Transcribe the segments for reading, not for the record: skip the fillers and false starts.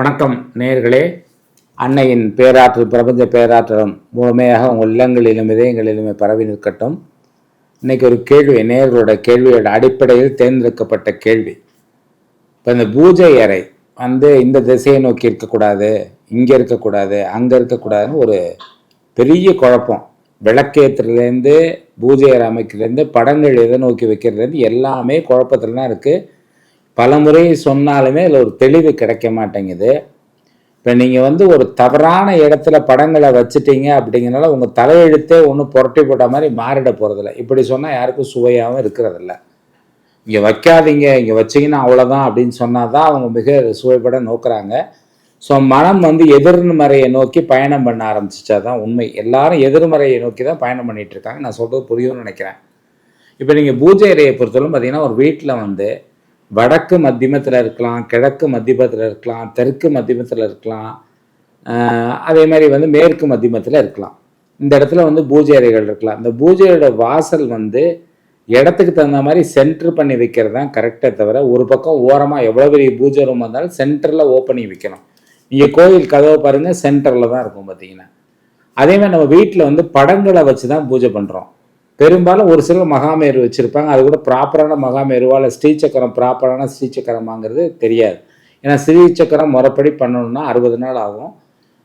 வணக்கம் நேயர்களே. அன்னையின் பேராற்றல் பிரபஞ்ச பேராற்றலும் முழுமையாக உங்கள் இல்லங்களிலும் இதயங்களிலுமே பரவி நிற்கட்டும். இன்னைக்கு ஒரு கேள்வி, நேயர்களோட கேள்வியோட அடிப்படையில் தேர்ந்தெடுக்கப்பட்ட கேள்வி. இப்போ இந்த பூஜை அறை இந்த திசையை நோக்கி இருக்கக்கூடாது, இங்கே இருக்கக்கூடாது, அங்கே இருக்கக்கூடாதுன்னு ஒரு பெரிய குழப்பம். விளக்கேற்றுலேருந்து பூஜை அறை அமைக்கிறதுலேருந்து படங்கள் எதை நோக்கி வைக்கிறதுலேருந்து எல்லாமே குழப்பத்தில் தான் இருக்குது. பல முறை சொன்னாலுமே அதில் ஒரு தெளிவு கிடைக்க மாட்டேங்குது. இப்போ நீங்கள் ஒரு தவறான இடத்துல படங்களை வச்சுட்டீங்க அப்படிங்கிறனால உங்கள் தலையெழுத்தே ஒன்று புரட்டி போட்ட மாதிரி மாறிட போகிறதில்ல. இப்படி சொன்னால் யாருக்கும் சுவையாகவும் இருக்கிறதில்ல. இங்கே வைக்காதீங்க, இங்கே வச்சிங்கன்னா அவ்வளோதான் அப்படின்னு சொன்னால் தான் அவங்க மிக சுவைப்பட நோக்குறாங்க. ஸோ மனம் எதிர்மறையை நோக்கி பயணம் பண்ண ஆரம்பிச்சிச்சா தான் உண்மை. எல்லாரும் எதிர்மறையை நோக்கி தான் பயணம் பண்ணிகிட்டு இருக்காங்க. நான் சொல்கிறது புரியும்னு நினைக்கிறேன். இப்போ நீங்கள் பூஜை அறையை பொறுத்தவரை பார்த்தீங்கன்னா ஒரு வீட்டில் வடக்கு மத்தியமத்தில் இருக்கலாம், கிழக்கு மத்தியமத்தில் இருக்கலாம், தெற்கு மத்தியமத்தில் இருக்கலாம், அதே மாதிரி மேற்கு மத்தியமத்தில் இருக்கலாம். இந்த இடத்துல பூஜை அறைகள் இருக்கலாம். இந்த பூஜையோட வாசல் இடத்துக்கு தகுந்த மாதிரி சென்ட்ரு பண்ணி வைக்கிறது தான் கரெக்டே தவிர, ஒரு பக்கம் ஓரமாக எவ்வளோ பெரிய பூஜை ரூம் வந்தாலும் சென்டரில் ஓப்பனிங் வைக்கணும். நீங்கள் கோயில் கதவை பாருங்கள், சென்டரில் தான் இருக்கும் பார்த்தீங்கன்னா. அதேமாதிரி நம்ம வீட்டில் படங்களை வச்சு தான் பூஜை பண்ணுறோம். பெரும்பாலும் ஒரு சிலர் மகாமேரு வச்சுருப்பாங்க. அது கூட ப்ராப்பரான மகாமேருவா இல்லை ஸ்ரீசக்கரம் ப்ராப்பரான ஸ்ரீசக்கரமாங்கிறது தெரியாது. ஏன்னா ஸ்ரீசக்கரம் முறைப்படி பண்ணணும்னா 60 நாள் ஆகும்,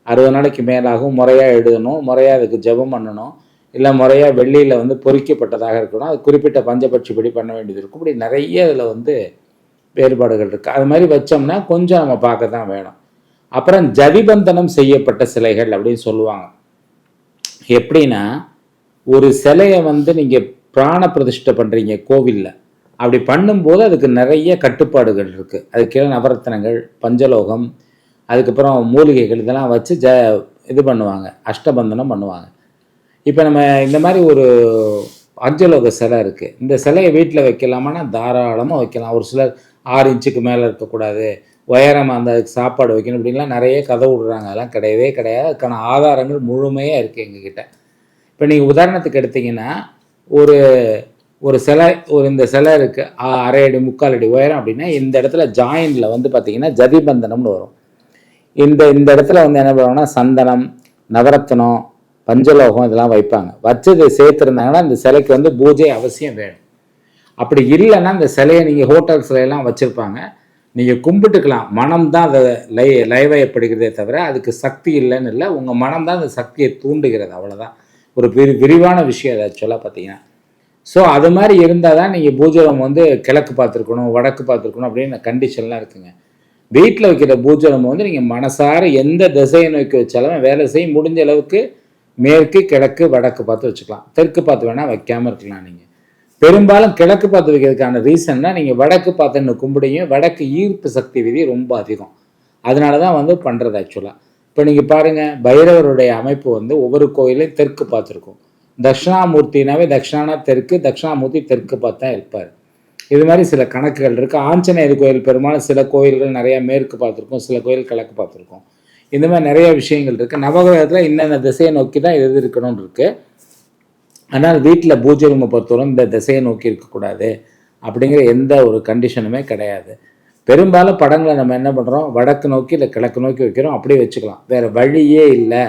60 நாளைக்கு மேலாகும். முறையாக எழுதணும், முறையாக அதுக்கு ஜபம் பண்ணணும், இல்லை முறையாக வெள்ளியில் பொறிக்கப்பட்டதாக இருக்கணும். அது குறிப்பிட்ட பஞ்சபட்சிப்படி பண்ண வேண்டியது இருக்கும். இப்படி நிறைய இதில் வேறுபாடுகள் இருக்குது. அது மாதிரி வச்சோம்னா கொஞ்சம் நம்ம பார்க்க தான் வேணும். அப்புறம் ஜதிபந்தனம் செய்யப்பட்ட சிலைகள் அப்படின்னு சொல்லுவாங்க. எப்படின்னா ஒரு சிலையை நீங்கள் பிராண பிரதிஷ்டை பண்ணுறீங்க கோவிலில். அப்படி பண்ணும்போது அதுக்கு நிறைய கட்டுப்பாடுகள் இருக்குது. அதுக்கு நவரத்னங்கள், பஞ்சலோகம், அதுக்கப்புறம் மூலிகைகள் இதெல்லாம் வச்சு இது பண்ணுவாங்க, அஷ்டபந்தனம் பண்ணுவாங்க. இப்போ நம்ம இந்த மாதிரி ஒரு பஞ்சலோக சிலை இருக்குது. இந்த சிலையை வீட்டில் வைக்கலாமான்னா தாராளமாக வைக்கலாம். ஒரு சிலர் 6 இன்ச்சுக்கு மேலே இருக்கக்கூடாது, உயரமாக அதுக்கு சாப்பாடு வைக்கணும் அப்படின்லாம் நிறைய கதை விடுறாங்க. அதெல்லாம் கிடையவே கிடையாது. அதுக்கான ஆதாரங்கள் முழுமையாக இருக்குது எங்ககிட்ட. இப்போ நீங்கள் உதாரணத்துக்கு எடுத்திங்கன்னா ஒரு சிலை, இந்த சிலை இருக்குது 1/2 அடி 3/4 அடி உயரம் அப்படின்னா இந்த இடத்துல ஜாயிண்டில் பார்த்தீங்கன்னா ஜதிபந்தனம்னு வரும். இந்த இடத்துல என்ன பண்ணுவாங்கன்னா சந்தனம், நவரத்னம், பஞ்சலோகம் இதெல்லாம் வைப்பாங்க. வச்சது சேர்த்துருந்தாங்கன்னா இந்த சிலைக்கு பூஜை அவசியம் வேணும். அப்படி இல்லைன்னா இந்த சிலையை நீங்கள் ஹோட்டல் சிலையெல்லாம் வச்சுருப்பாங்க, நீங்கள் கும்பிட்டுக்கலாம். மனம் தான் அதை லைவயப்படுகிறதே தவிர அதுக்கு சக்தி இல்லைன்னு இல்லை. உங்கள் மனம் தான் அந்த சக்தியை தூண்டுகிறது, அவ்வளோதான். ஒரு விரிவான விஷயம் அதை ஆக்சுவலாக பார்த்தீங்கன்னா. ஸோ அது மாதிரி இருந்தால் தான் நீங்கள் பூஜை ரூம் கிழக்கு பார்த்துருக்கணும், வடக்கு பார்த்துருக்கணும் அப்படின்னு கண்டிஷன்லாம் இருக்குங்க. வீட்டில் வைக்கிற பூஜை ரூம் நீங்கள் மனசார எந்த திசையை நோக்கி வச்சாலும் வேலை செய்ய முடிஞ்ச அளவுக்கு மேற்கு, கிழக்கு, வடக்கு பார்த்து வச்சுக்கலாம். தெற்கு பார்த்து வேணால் வைக்காமல் இருக்கலாம். நீங்கள் பெரும்பாலும் கிழக்கு பார்த்து வைக்கிறதுக்கான ரீசன்னா நீங்கள் வடக்கு பார்த்துன்னு கும்பிடுங்க. வடக்கு ஈர்ப்பு சக்தி விதி ரொம்ப அதிகம். அதனால தான் பண்ணுறது ஆக்சுவலாக. இப்போ நீங்கள் பாருங்கள், பைரவருடைய அமைப்பு ஒவ்வொரு கோயிலையும் தெற்கு பார்த்துருக்கும். தட்சிணாமூர்த்தினாவே தட்சிணானா தெற்கு, தட்சிணாமூர்த்தி தெற்கு பார்த்து தான் இருப்பார். இது மாதிரி சில கணக்குகள் இருக்குது. ஆஞ்சநேயர் கோயில் பெரும்பாலும் சில கோயில்கள் நிறையா மேற்கு பார்த்துருக்கோம், சில கோயில் கிழக்கு பார்த்துருக்கோம். இந்த மாதிரி நிறைய விஷயங்கள் இருக்குது. நவகிரகத்தில் இன்னென்ன திசையை நோக்கி தான் எது இருக்கணும்னு இருக்குது. ஆனால் வீட்டில் பூஜை ரூமை பொறுத்தவரை இந்த திசையை நோக்கி இருக்கக்கூடாது அப்படிங்கிற எந்த ஒரு கண்டிஷனுமே கிடையாது. பெரும்பாலும் படங்களை நம்ம என்ன பண்ணுறோம், வடக்கு நோக்கி இல்லை கிழக்கு நோக்கி வைக்கிறோம். அப்படியே வச்சுக்கலாம், வேறு வழியே இல்லை.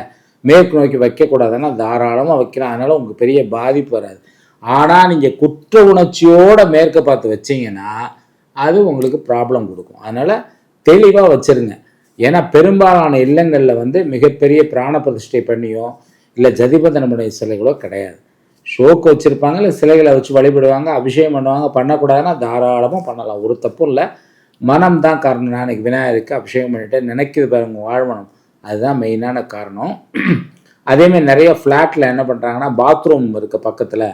மேற்கு நோக்கி வைக்கக்கூடாதுன்னா தாராளமாக வைக்கலாம். அதனால் உங்களுக்கு பெரிய பாதிப்பு வராது. ஆனால் நீங்கள் குற்ற உணர்ச்சியோடு மேற்க பார்த்து வச்சிங்கன்னா அது உங்களுக்கு ப்ராப்ளம் கொடுக்கும். அதனால் தெளிவாக வச்சுருங்க. ஏன்னா பெரும்பாலான இல்லங்களில் மிகப்பெரிய பிராண பிரதிஷ்டை பண்ணியோ இல்லை ஜதிபந்தனமுடைய சிலைகளோ கிடையாது. ஷோக்கு வச்சுருப்பாங்க, இல்லை சிலைகளை வச்சு வழிபடுவாங்க, அபிஷேகம் பண்ணுவாங்க. பண்ணக்கூடாதுன்னா தாராளமாக பண்ணலாம், ஒரு தப்பும் இல்லை. மனம் தான் காரணம். நான் இன்றைக்கி விநாயகருக்கு அபிஷேகம் பண்ணிவிட்டு நினைக்கிது பாருங்க வாழ்வனம், அதுதான் மெயினான காரணம். அதேமாதிரி நிறைய ஃப்ளாட்டில் என்ன பண்ணுறாங்கன்னா பாத்ரூம் இருக்க பக்கத்தில்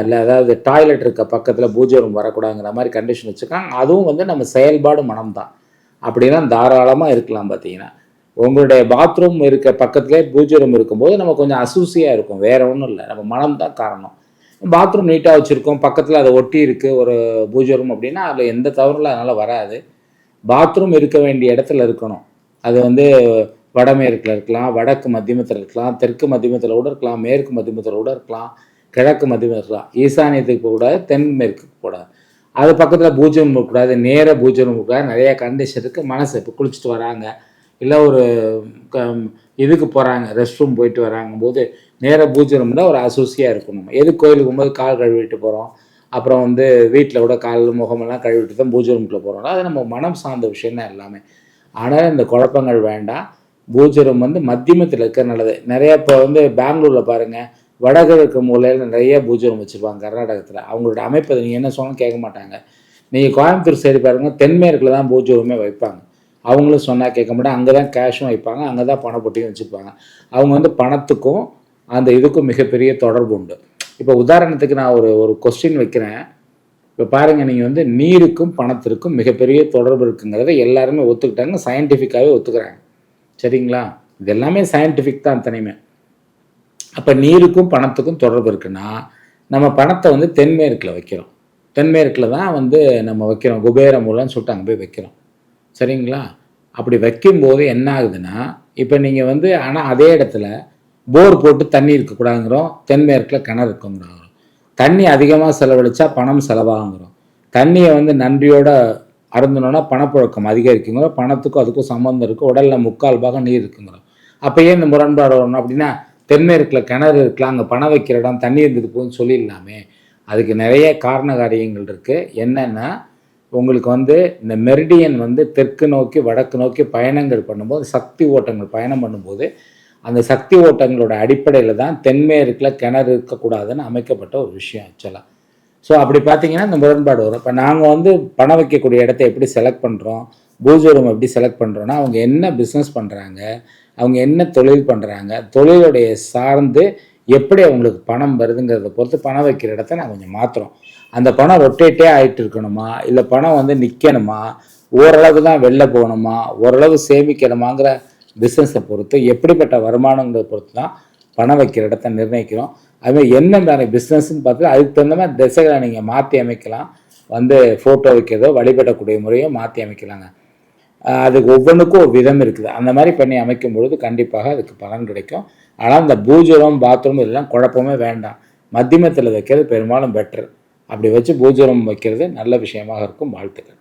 இல்லை அதாவது டாய்லெட் இருக்க பக்கத்தில் பூஜை ரூம் வரக்கூடாதுங்கிற மாதிரி கண்டிஷன் வச்சுருக்காங்க. அதுவும் நம்ம செயல்பாடு மனம் தான். அப்படின்னா தாராளமாக இருக்கலாம். பார்த்தீங்கன்னா உங்களுடைய பாத்ரூம் இருக்க பக்கத்துலேயே பூஜை ரூம் இருக்கும்போது நம்ம கொஞ்சம் அசூசியாக இருக்கும், வேறு ஒன்றும் இல்லை. நம்ம மனம் தான் காரணம். பாத்ரூம் நீட்டாக வச்சுருக்கோம், பக்கத்தில் அதை ஒட்டி இருக்குது ஒரு பூஜை ரூம் அப்படின்னா அதில் எந்த தவறும் அதனால் வராது. பாத்ரூம் இருக்க வேண்டிய இடத்துல இருக்கணும். அது வடமேற்கில் இருக்கலாம், வடக்கு மத்தியமத்தில் இருக்கலாம், தெற்கு மத்தியமத்தில் கூட இருக்கலாம், மேற்கு மத்தியமத்தில் கூட இருக்கலாம், கிழக்கு மத்தியமத்தில் இருக்கலாம். ஈசானியத்துக்கு போகக்கூடாது, தென்மேற்குக்கு போகக்கூடாது. அது பக்கத்தில் பூஜை ரூம் இருக்கக்கூடாது, நேராக பூஜை ரூம் இருக்கக்கூடாது. நிறைய கண்டிஷன் இருக்குது. மனசு இப்போ குளிச்சுட்டு வராங்க, இல்லை ஒரு க இதுக்கு போகிறாங்க, ரெஸ்ட் ரூம் போயிட்டு வராங்கும்போது நேராக பூஜை ரூம் தான் ஒரு அசோசியாக இருக்கணும். எது கோயிலுக்கு போகும்போது கால் கழுவிட்டு போகிறோம், அப்புறம் வந்து வீட்டில் கூட கால் முகமெல்லாம் கழுவிட்டு தான் பூஜை ரூமுக்குள்ளே போகிறோம். அது நம்ம மனம் சார்ந்த விஷயம் தான் எல்லாமே. ஆனால் இந்த குழப்பங்கள் வேண்டாம். பூஜை ரூம் வந்து மத்தியமத்தில் இருக்கிற நல்லது. நிறையா இப்போ வந்து பெங்களூரில் பாருங்கள், வடகிழக்கு மூலையில் நிறைய பூஜை ரூம் வச்சுருப்பாங்க கர்நாடகத்தில். அவங்களோட அமைப்பை நீங்கள் என்ன சொன்னாலும் கேட்க மாட்டாங்க. நீங்கள் கோயம்புத்தூர் சைடு பாருங்கள், தென்மேற்கில் தான் பூஜை ரூமே வைப்பாங்க. அவங்களும் சொன்னால் கேட்க மாட்டாங்க. அங்கே தான் கேஷும் வைப்பாங்க, அங்கே தான் பணப்பொட்டியும் வச்சுருப்பாங்க. அவங்க வந்து பணத்துக்கும் அந்த இதுக்கும் மிகப்பெரிய தொடர்பு உண்டு. இப்போ உதாரணத்துக்கு நான் ஒரு கொஸ்டின் வைக்கிறேன். இப்போ பாருங்கள், நீங்கள் வந்து நீருக்கும் பணத்திற்கும் மிகப்பெரிய தொடர்பு இருக்குங்கிறத எல்லாருமே ஒத்துக்கிட்டாங்க, சயின்டிஃபிக்காகவே ஒத்துக்கிறாங்க. சரிங்களா? இது எல்லாமே சயின்டிஃபிக் தான் அத்தனையுமே. அப்போ நீருக்கும் பணத்துக்கும் தொடர்பு இருக்குன்னா நம்ம பணத்தை வந்து தென்மேற்கில் வைக்கிறோம். தென்மேற்கில் தான் வந்து நம்ம வைக்கிறோம். குபேர மூலம்னு சொல்லிட்டு அங்கே போய் வைக்கிறோம். சரிங்களா? அப்படி வைக்கும்போது என்ன ஆகுதுன்னா, இப்போ நீங்கள் வந்து ஆனால் அதே இடத்துல போர் போட்டு தண்ணி இருக்கக்கூடாதுங்கிறோம், தென்மேற்கில் கிணறு இருக்குங்கிறோம். தண்ணி அதிகமாக செலவழித்தா பணம் செலவாகுங்கிறோம். தண்ணியை வந்து நன்றியோடு அருந்தணுன்னா பணப்புழக்கம் அதிகரிக்குங்கிறோம். பணத்துக்கும் அதுக்கும் சம்மந்தம் இருக்குது. உடலில் 3/4 நீர் இருக்குங்கிறோம். அப்போ ஏன் இந்த முரண்பாடு வரணும் அப்படின்னா, தென்மேற்கில் கிணறு இருக்கலாம், அங்கே பணம் வைக்கிற இடம் தண்ணி இருந்தது போகுதுன்னு சொல்லிடலாமே. அதுக்கு நிறைய காரண காரியங்கள் இருக்குது. என்னென்னா, உங்களுக்கு வந்து இந்த மெரிடியன் வந்து தெற்கு நோக்கி வடக்கு நோக்கி பயணங்கள் பண்ணும்போது, சக்தி ஓட்டங்கள் பயணம் பண்ணும்போது, அந்த சக்தி ஓட்டங்களோட அடிப்படையில் தான் தென்மேற்கில் கிணறு இருக்கக்கூடாதுன்னு அமைக்கப்பட்ட ஒரு விஷயம் ஆக்சுவலாக. ஸோ அப்படி பார்த்தீங்கன்னா இந்த முரண்பாடு வரும். இப்போ நாங்கள் வந்து பணம் வைக்கக்கூடிய இடத்த எப்படி செலக்ட் பண்ணுறோம், பூஜை ரூம் எப்படி செலக்ட் பண்ணுறோன்னா, அவங்க என்ன பிஸ்னஸ் பண்ணுறாங்க, அவங்க என்ன தொழில் பண்ணுறாங்க, தொழிலுடைய சார்ந்து எப்படி அவங்களுக்கு பணம் வருதுங்கிறத பொறுத்து பணம் வைக்கிற இடத்த நான் கொஞ்சம் மாற்றுறோம். அந்த பணம் ரொட்டேட்டே ஆகிட்டு இருக்கணுமா, இல்லை பணம் வந்து நிற்கணுமா, ஓரளவு தான் வெளில போகணுமா, ஓரளவு சேமிக்கணுமாங்கிற பிஸ்னஸை பொறுத்து, எப்படிப்பட்ட வருமானங்கிறத பொறுத்து தான் பணம் வைக்கிற இடத்த நிர்ணயிக்கிறோம். அதுமாதிரி என்ன மாதிரி பிஸ்னஸ்ன்னு பார்த்து அதுக்கு தகுந்த மாதிரி திசைகளை நீங்கள் மாற்றி அமைக்கலாம். வந்து ஃபோட்டோ வைக்கிறதோ வழிபடக்கூடிய முறையோ மாற்றி அமைக்கலாங்க. அதுக்கு ஒவ்வொன்றுக்கும் ஒரு விதம் இருக்குது. அந்த மாதிரி பண்ணி அமைக்கும் பொழுது கண்டிப்பாக அதுக்கு பலன் கிடைக்கும். ஆனால் இந்த பூஜை ரூம் பாத்ரூம் இதெல்லாம் குழப்பமே வேண்டாம். மத்தியமத்தில் வைக்கிறது பெரும்பாலும் பெட்டர். அப்படி வச்சு பூஜை ரூம் வைக்கிறது நல்ல விஷயமாக இருக்கும். வாழ்த்துக்கள்.